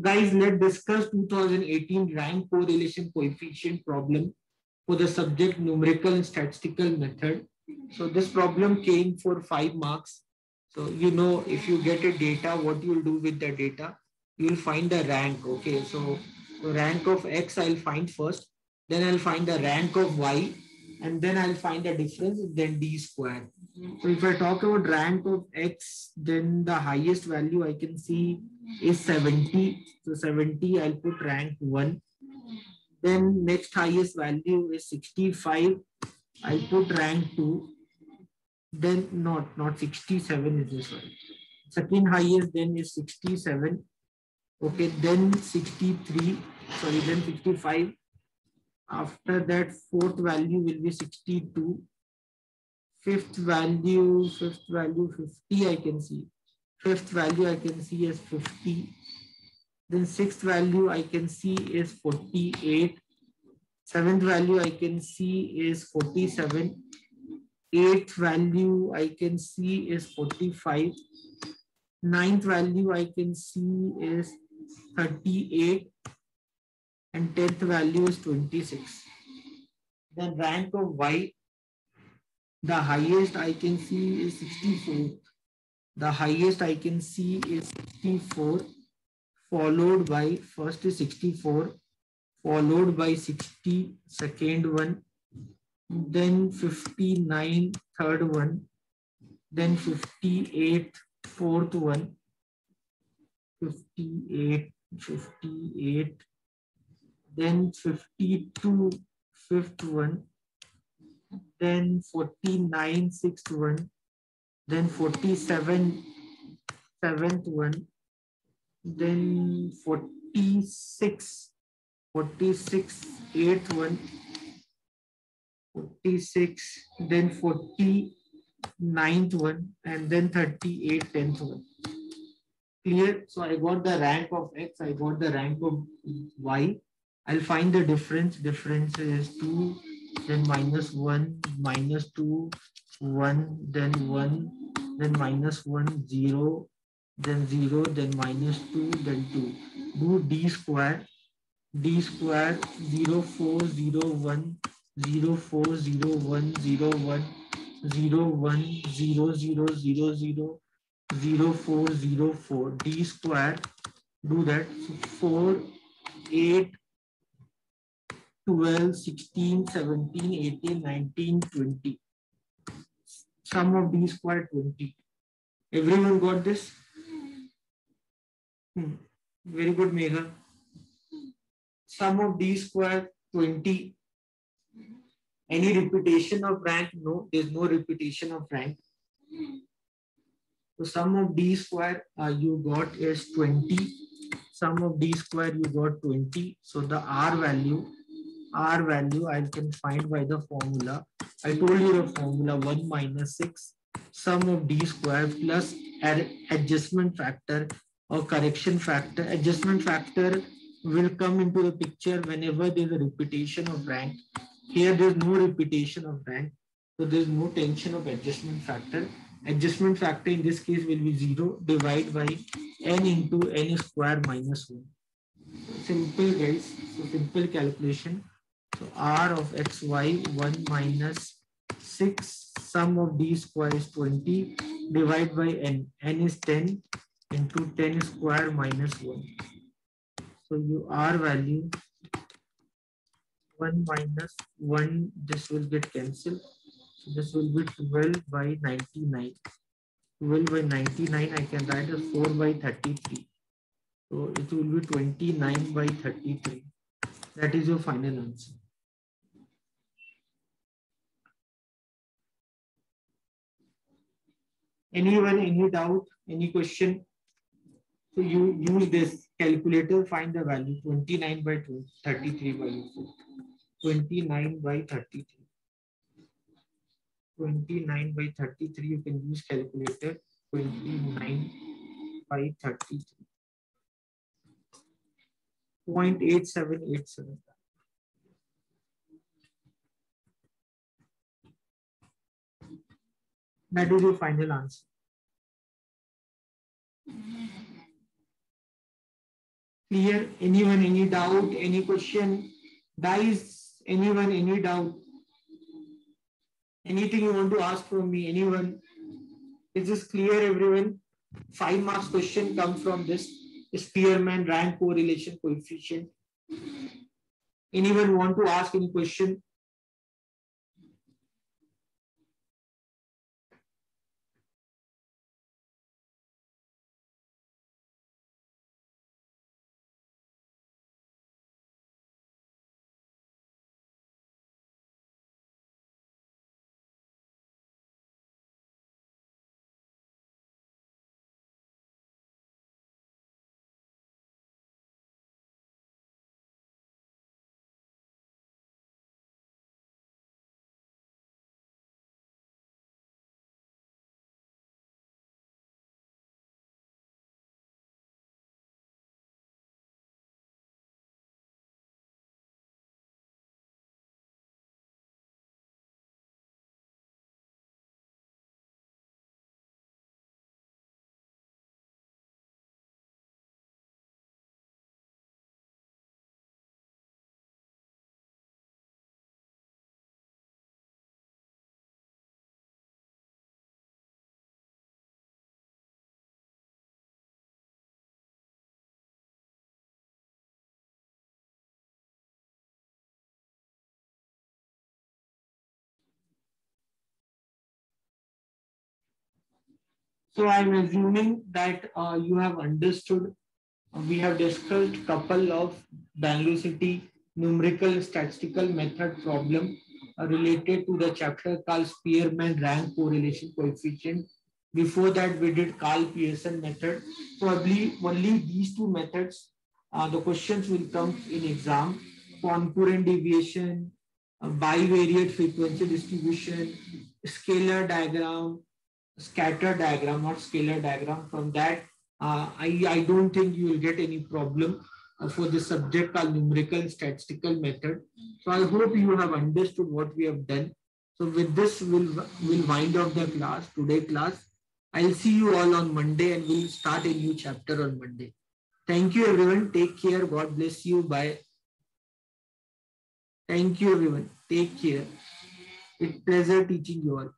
Guys, let's discuss 2018 rank correlation coefficient problem for the subject numerical and statistical method. So this problem came for 5 marks. So if you get a data, what you'll do with the data, you'll find the rank. Okay, so the rank of X I'll find first, then I'll find the rank of Y, and then I'll find the difference, then D square. So if I talk about rank of X, then the highest value I can see is 70. So 70, I'll put rank 1. Then next highest value is 65. I'll put rank 2. Then not 67 is this one. Second highest then is 67. Okay, then 63. Sorry, then 65. After that, fourth value will be 62. Fifth value 50 I can see. Fifth value I can see as 50. Then sixth value I can see is 48. Seventh value I can see is 47. Eighth value I can see is 45. Ninth value I can see is 38. And 10th value is 26. Then rank of Y, the highest I can see is 64. The highest I can see is 64, followed by first is 64, followed by 60, second one, then 59, third one, then 58, fourth one, 58, then 52, fifth one, then 49, sixth one, then 47, seventh one, then 46, eighth one, 46, then 49th one, and then 38, 10th one. Clear? So I got the rank of X, I got the rank of Y. I'll find the difference. Difference is 2, then -1, -2, 1, then 1, then -1, 0, then 0, then -2, then 2. Do D square. D square 0, 4, 0, 1, 0, 4, 0, 1, 0, 1, 0, 1, 0, 0, 0, 0, 0, 4, 0, 4. D square. Do that. So 4, 8, 12, 16, 17, 18, 19, 20. Sum of D square 20. Everyone got this? Very good, Megha. Sum of D square 20. Any repetition of rank? No, there's no repetition of rank. So sum of D square you got is 20. Sum of D square you got 20. So the R value I can find by the formula. I told you the formula 1 minus 6 sum of D square plus adjustment factor or correction factor. Adjustment factor will come into the picture whenever there's a repetition of rank. Here there's no repetition of rank, so there's no tension of adjustment factor. Adjustment factor in this case will be 0 divided by n into n square minus 1. Simple, guys. So simple calculation. So R of xy 1 minus 6 sum of D square is 20 divided by n. N is 10 into 10 square minus 1. So you R value 1 minus 1, this will get cancelled. So this will be 12 by 99. 12 by 99 I can write as 4 by 33. So it will be 29 by 33. That is your final answer. Anyone, any doubt, any question? So you use this calculator, find the value 29 by 33 by 29 by 33. 29 by 33, you can use calculator. 29 by 33. 0.8787. That is your final answer. Clear? Anyone, any doubt, any question? Guys, anyone, any doubt? Anything you want to ask from me? Anyone? Is this clear, everyone? 5 marks question comes from this Spearman rank correlation coefficient. Anyone want to ask any question? So I'm assuming that you have understood. We have discussed couple of Bangalore City numerical statistical method problem related to the chapter called Spearman rank correlation coefficient. Before that, we did Carl Pearson method. Probably only these two methods, the questions will come in exam. Concurrent deviation, bivariate frequency distribution, scalar diagram, scatter diagram, not scalar diagram. From that, I don't think you will get any problem for the subject called numerical and statistical method. So I hope you have understood what we have done. So with this, we'll wind up the class, today class. I'll see you all on Monday and we'll start a new chapter on Monday. Thank you everyone. Take care. God bless you. Bye. Thank you everyone. Take care. It's a pleasure teaching you all.